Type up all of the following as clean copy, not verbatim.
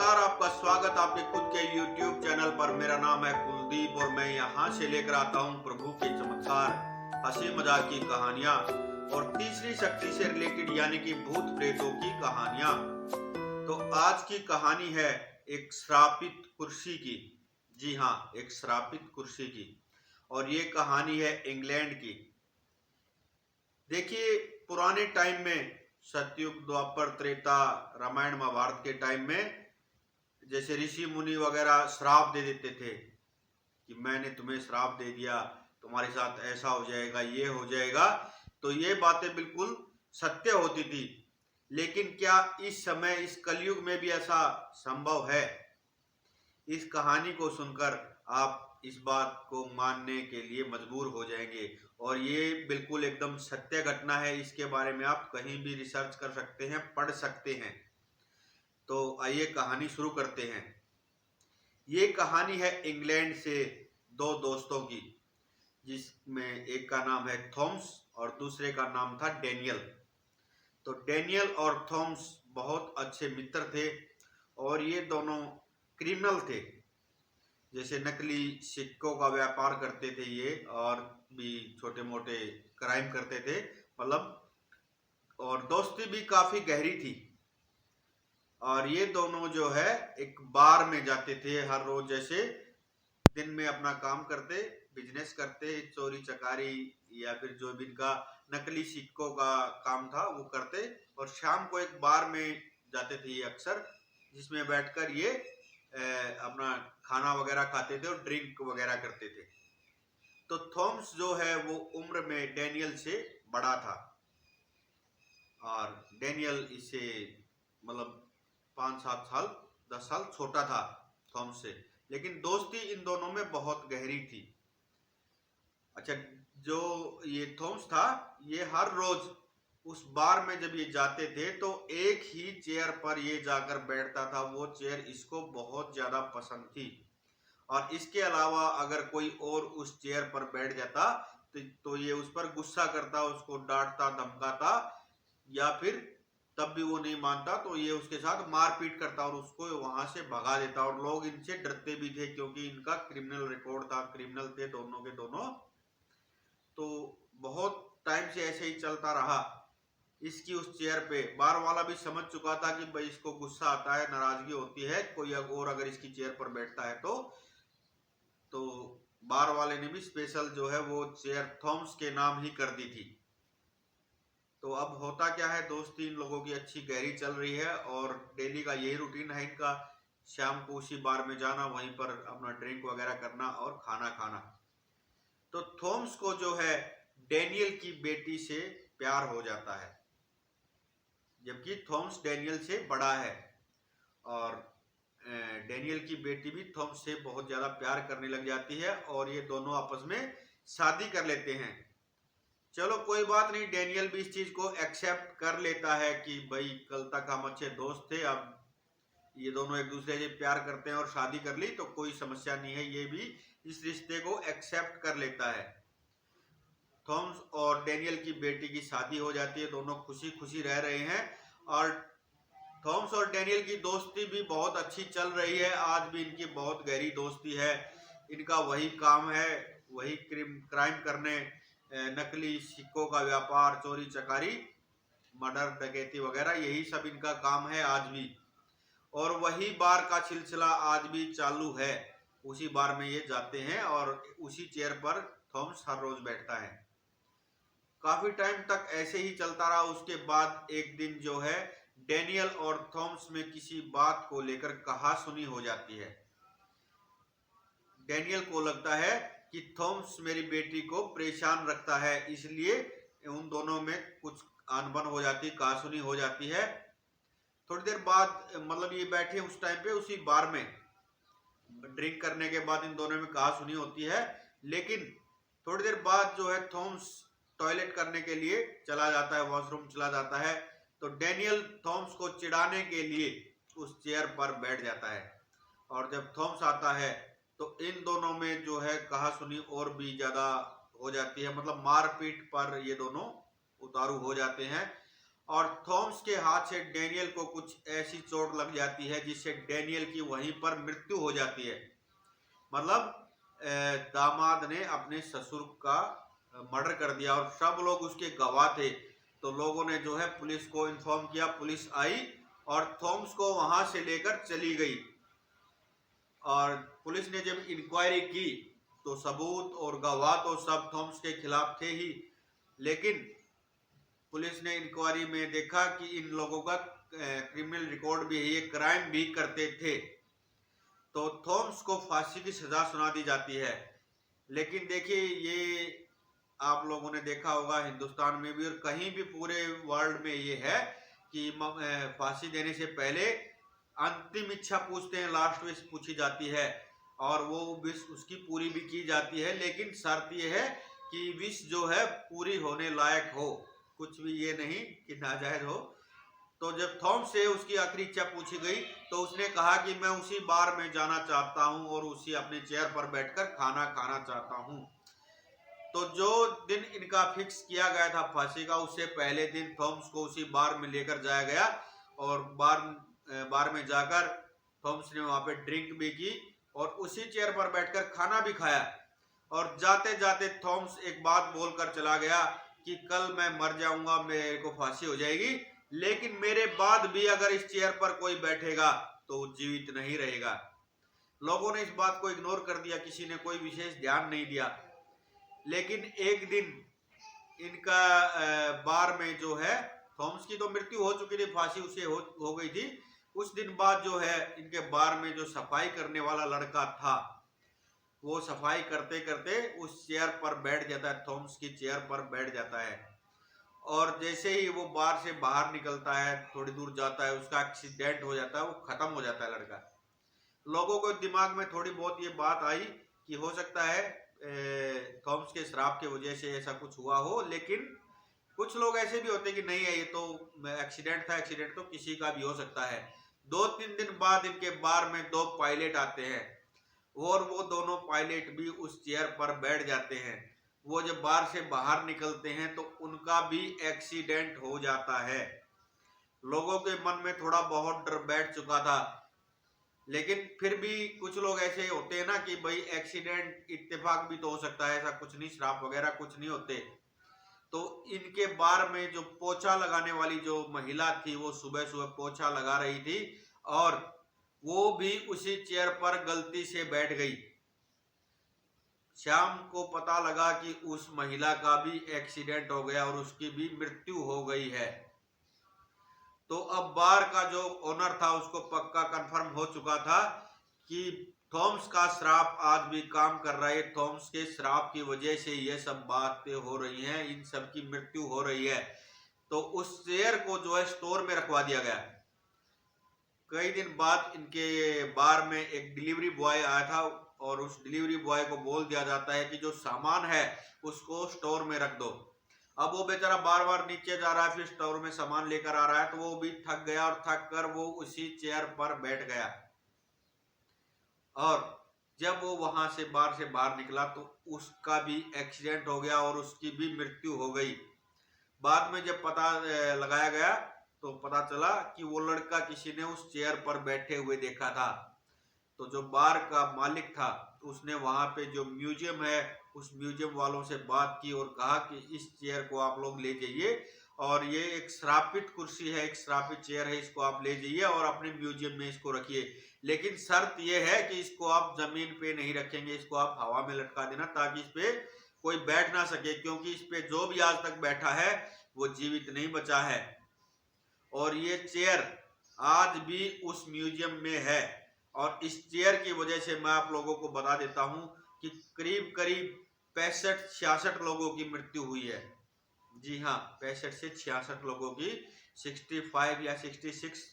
नमस्कार, आपका स्वागत आपके खुद के YouTube चैनल पर। मेरा नाम है कुलदीप और मैं यहाँ से लेकर आता हूँ प्रभु के चमत्कार, हंसी मजाक की कहानियाँ और तीसरी शक्ति से रिलेटेड यानी कि भूत प्रेतों की कहानियाँ। तो आज की कहानी है एक श्रापित कुर्सी की। जी हाँ, एक श्रापित कुर्सी की। और ये कहानी है इंग्लैंड की। देखिए, पुराने टाइम में सतयुग, द्वापर, त्रेता, रामायण, महाभारत के टाइम में जैसे ऋषि मुनि वगैरह श्राप दे देते थे कि मैंने तुम्हें श्राप दे दिया, तुम्हारे साथ ऐसा हो जाएगा, ये हो जाएगा। तो ये बातें बिल्कुल सत्य होती थी। लेकिन क्या इस समय, इस कलयुग में भी ऐसा संभव है? इस कहानी को सुनकर आप इस बात को मानने के लिए मजबूर हो जाएंगे। और ये बिल्कुल एकदम सत्य घटना है। इसके बारे में आप कहीं भी रिसर्च कर सकते हैं, पढ़ सकते हैं। तो आइए कहानी शुरू करते हैं। ये कहानी है इंग्लैंड से दो दोस्तों की, जिसमें एक का नाम है थॉम्स और दूसरे का नाम था डेनियल। तो डेनियल और थॉम्स बहुत अच्छे मित्र थे और ये दोनों क्रिमिनल थे। जैसे नकली सिक्कों का व्यापार करते थे ये, और भी छोटे मोटे क्राइम करते थे, मतलब। और दोस्ती भी काफी गहरी थी। और ये दोनों जो है एक बार में जाते थे हर रोज। जैसे दिन में अपना काम करते, बिजनेस करते, चोरी चकारी या फिर जो भी इनका नकली सिक्कों का काम था वो करते। और शाम को एक बार में जाते थे ये अक्सर, जिसमें बैठकर ये अपना खाना वगैरह खाते थे और ड्रिंक वगैरह करते थे। तो थॉम्स जो है वो उम्र में डेनियल से बड़ा था और डेनियल इससे मतलब 5-7 साल, 10 साल छोटा था थॉम्स से। लेकिन दोस्ती इन दोनों में बहुत गहरी थी। अच्छा, जो ये थॉम्स था, ये हर रोज उस बार में जब ये जाते थे तो एक ही चेयर पर ये जाकर बैठता था। वो चेयर इसको बहुत ज्यादा पसंद थी। और इसके अलावा अगर कोई और उस चेयर पर बैठ जाता तो ये उस पर गुस्सा करता, उसको डांटता, धमकाता, या फिर तब भी वो नहीं मानता तो ये उसके साथ मारपीट करता और उसको वहां से भगा देता। और लोग इनसे डरते भी थे क्योंकि इनका क्रिमिनल रिकॉर्ड था, क्रिमिनल थे दोनों के दोनों। तो बहुत टाइम से ऐसे ही चलता रहा। इसकी उस चेयर पे बार वाला भी समझ चुका था कि भाई इसको गुस्सा आता है, नाराजगी होती है, कोई और अगर इसकी चेयर पर बैठता है तो बार वाले ने भी स्पेशल जो है वो चेयर थॉम्स के नाम ही कर दी थी। तो अब होता क्या है, दोस्ती इन लोगों की अच्छी गहरी चल रही है और डेली का यही रूटीन है इनका। शाम को उसी बार में जाना, वहीं पर अपना ड्रिंक वगैरह करना और खाना खाना। तो थॉम्स को जो है डेनियल की बेटी से प्यार हो जाता है, जबकि थॉम्स डेनियल से बड़ा है। और डेनियल की बेटी भी थॉम्स से बहुत ज्यादा प्यार करने लग जाती है और ये दोनों आपस में शादी कर लेते हैं। चलो कोई बात नहीं, डेनियल भी इस चीज को एक्सेप्ट कर लेता है कि भाई कल तक हम अच्छे दोस्त थे, अब ये दोनों एक दूसरे से प्यार करते हैं और शादी कर ली तो कोई समस्या नहीं है। ये भी इस रिश्ते को एक्सेप्ट कर लेता है। थॉम्स और डेनियल की बेटी की शादी हो जाती है, दोनों खुशी खुशी रह रहे हैं। और थॉम्स और डेनियल की दोस्ती भी बहुत अच्छी चल रही है। आज भी इनकी बहुत गहरी दोस्ती है। इनका वही काम है, वही क्राइम करने, नकली सिक्कों का व्यापार, चोरी चकारी, मर्डर, डकैती वगैरह, यही सब इनका काम है आज भी। और वही बार का सिलसिला आज भी चालू है। उसी बार में ये जाते हैं और उसी चेयर पर थॉम्स हर रोज बैठता है। काफी टाइम तक ऐसे ही चलता रहा। उसके बाद एक दिन जो है डेनियल और थॉम्स में किसी बात को लेकर कहासुनी हो जाती है। डेनियल को लगता है कि थॉम्स मेरी बेटी को परेशान रखता है, इसलिए उन दोनों में कुछ अनबन हो जाती, कहासुनी हो जाती है। थोड़ी देर बाद, मतलब ये बैठे उस टाइम पे उसी बार में ड्रिंक करने के बाद इन दोनों में कहासुनी होती है। लेकिन थोड़ी देर बाद जो है थॉम्स टॉयलेट करने के लिए चला जाता है, वॉशरूम चला जाता है। तो डेनियल थॉम्स को चिढ़ाने के लिए उस चेयर पर बैठ जाता है। और जब थॉम्स आता है तो इन दोनों में जो है कहासुनी और भी ज्यादा हो जाती है, मतलब मारपीट पर ये दोनों उतारू हो जाते हैं। और थॉमस के हाथ से डेनियल को कुछ ऐसी चोट लग जाती है जिससे डेनियल की वहीं पर मृत्यु हो जाती है। मतलब दामाद ने अपने ससुर का मर्डर कर दिया और सब लोग उसके गवाह थे। तो लोगों ने जो है पुलिस को इन्फॉर्म किया, पुलिस आई और थॉमस को वहां से लेकर चली गई। और पुलिस ने जब इंक्वायरी की तो सबूत और गवाह तो सब थॉमस के खिलाफ थे ही, लेकिन पुलिस ने इंक्वायरी में देखा कि इन लोगों का क्रिमिनल रिकॉर्ड भी है, ये क्राइम भी करते थे। तो थॉमस को फांसी की सजा सुना दी जाती है। लेकिन देखिए, ये आप लोगों ने देखा होगा हिंदुस्तान में भी और कहीं भी पूरे वर्ल्ड में ये है कि फांसी देने से पहले अंतिम इच्छा पूछते हैं, लास्ट विश पूछी जाती है और वो विश उसकी पूरी भी की जाती है। लेकिन शर्त ये है कि विश जो है पूरी होने लायक हो, कुछ भी ये नहीं कि नाजायज हो। तो जब थॉमस से उसकी आखिरी इच्छा पूछी गई तो उसने कहा कि मैं उसी बार में जाना चाहता हूं और उसी अपने चेयर पर बैठकर खाना खाना चाहता हूं। तो जो दिन इनका फिक्स किया गया था फांसी का, उससे पहले दिन थॉमस को उसी बार में लेकर जाया गया और बार में जाकर थॉमस ने वहां पे ड्रिंक भी की और उसी चेयर पर बैठकर खाना भी खाया। और जाते जाते थॉमस एक बात बोलकर चला गया कि कल मैं मर जाऊंगा, मेरे को फांसी हो जाएगी, लेकिन मेरे बाद भी अगर इस चेयर पर कोई बैठेगा तो वो जीवित नहीं रहेगा। लोगों ने इस बात को इग्नोर कर दिया, किसी ने कोई विशेष ध्यान नहीं दिया। लेकिन एक दिन इनका बार में जो है, थॉमस की तो मृत्यु हो चुकी थी, फांसी उसे हो गई थी। कुछ दिन बाद जो है इनके बार में जो सफाई करने वाला लड़का था, वो सफाई करते करते उस चेयर पर बैठ जाता है, थॉमस की चेयर पर बैठ जाता है। और जैसे ही वो बार से बाहर निकलता है, थोड़ी दूर जाता है, उसका एक्सीडेंट हो जाता है, वो खत्म हो जाता है लड़का। लोगों को दिमाग में थोड़ी बहुत ये बात आई कि हो सकता है थॉमस के श्राप की वजह से ऐसा कुछ हुआ हो। लेकिन कुछ लोग ऐसे भी होते कि नहीं है, ये तो एक्सीडेंट था, एक्सीडेंट तो किसी का भी हो सकता है। 2-3 दिन बाद इनके बार में 2 पायलट आते हैं और वो दोनों पायलट भी उस चेयर पर बैठ जाते हैं। वो जब बार से बाहर निकलते हैं तो उनका भी एक्सीडेंट हो जाता है। लोगों के मन में थोड़ा बहुत डर बैठ चुका था, लेकिन फिर भी कुछ लोग ऐसे होते हैं ना कि भाई एक्सीडेंट इत्तेफाक भी तो हो सकता है, ऐसा कुछ नहीं, श्राप वगैरह कुछ नहीं होते। तो इनके बार में जो पोछा लगाने वाली जो महिला थी, वो सुबह सुबह पोछा लगा रही थी और वो भी उसी चेयर पर गलती से बैठ गई। शाम को पता लगा कि उस महिला का भी एक्सीडेंट हो गया और उसकी भी मृत्यु हो गई है। तो अब बार का जो ओनर था उसको पक्का कंफर्म हो चुका था कि थॉमस का श्राप आज भी काम कर रहा है, थॉमस के श्राप की वजह से ये सब बातें हो रही हैं, इन सब की मृत्यु हो रही है। तो उस चेयर को जो है स्टोर में रखवा दिया गया। कई दिन बाद इनके बार में एक डिलीवरी बॉय आया था और उस डिलीवरी बॉय को बोल दिया जाता है कि जो सामान है उसको स्टोर में रख दो। अब वो बेचारा बार बार नीचे जा रहा है, फिर स्टोर में सामान लेकर आ रहा है, तो वो भी थक गया और थक कर वो उसी चेयर पर बैठ गया। और जब वो वहां से बाहर निकला तो उसका भी एक्सीडेंट हो गया और उसकी भी मृत्यु हो गई। बाद में जब पता लगाया गया तो पता चला कि वो लड़का किसी ने उस चेयर पर बैठे हुए देखा था। तो जो बार का मालिक था उसने वहां पे जो म्यूजियम है उस म्यूजियम वालों से बात की और कहा कि इस चेयर को आप लोग ले जाइए और ये एक श्रापित कुर्सी है, एक श्रापित चेयर है, इसको आप ले जाइए और अपने म्यूजियम में इसको रखिए। लेकिन शर्त यह है कि इसको आप जमीन पे नहीं रखेंगे, इसको आप हवा में लटका देना ताकि इस पे कोई बैठ ना सके, क्योंकि इस पे जो भी आज तक बैठा है वो जीवित नहीं बचा है। और ये चेयर आज भी उस म्यूजियम में है। और इस चेयर की वजह से मैं आप लोगों को बता देता हूं कि करीब करीब 65-66 लोगों की मृत्यु हुई है। जी हाँ, 65 से 66 लोगों की, 65 या 66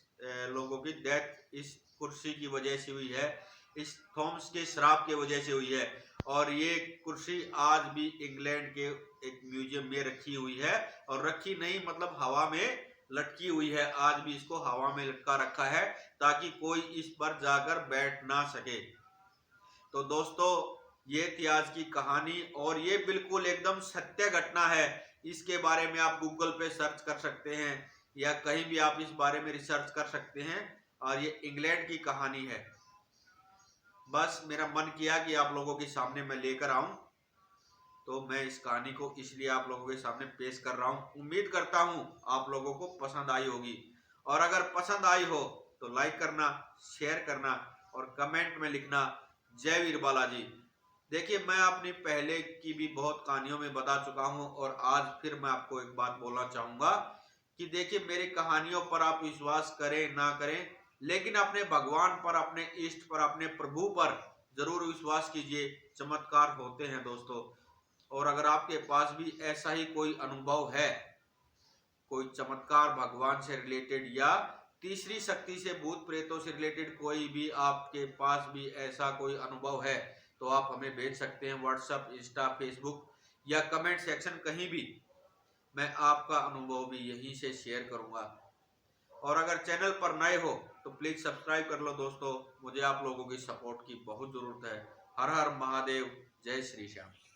लोगों की डेथ इस कुर्सी की वजह से हुई है, इस थॉमस के श्राप की वजह से हुई है। और ये कुर्सी आज भी इंग्लैंड के एक म्यूजियम में रखी हुई है, और रखी नहीं मतलब हवा में लटकी हुई है, आज भी इसको हवा में लटका रखा है ताकि कोई इस पर जाकर बैठ ना सके। तो दोस्तों, ये थी आज की कहानी और ये बिल्कुल एकदम सत्य घटना है। इसके बारे में आप गूगल पे सर्च कर सकते हैं या कहीं भी आप इस बारे में रिसर्च कर सकते हैं। और ये इंग्लैंड की कहानी है। बस मेरा मन किया कि आप लोगों के सामने मैं लेकर आऊं, तो मैं इस कहानी को इसलिए आप लोगों के सामने पेश कर रहा हूं। उम्मीद करता हूं आप लोगों को पसंद आई होगी, और अगर पसंद आई हो तो लाइक करना, शेयर करना और कमेंट में लिखना जय वीर बालाजी। देखिए, मैं अपनी पहले की भी बहुत कहानियों में बता चुका हूं, और आज फिर मैं आपको एक बात बोलना चाहूंगा कि देखिए, मेरी कहानियों पर आप विश्वास करें ना करें, लेकिन अपने भगवान पर, अपने इष्ट पर, अपने प्रभु पर जरूर विश्वास कीजिए। चमत्कार होते हैं दोस्तों। और अगर आपके पास भी ऐसा ही कोई अनुभव है, कोई चमत्कार भगवान से रिलेटेड या तीसरी शक्ति से, भूत प्रेतों से रिलेटेड कोई भी आपके पास भी ऐसा कोई अनुभव है, तो आप हमें भेज सकते हैं व्हाट्सएप, इंस्टा, फेसबुक या कमेंट सेक्शन, कहीं भी। मैं आपका अनुभव भी यहीं से शेयर करूंगा। और अगर चैनल पर नए हो तो प्लीज सब्सक्राइब कर लो दोस्तों। मुझे आप लोगों की सपोर्ट की बहुत जरूरत है। हर हर महादेव, जय श्री श्याम।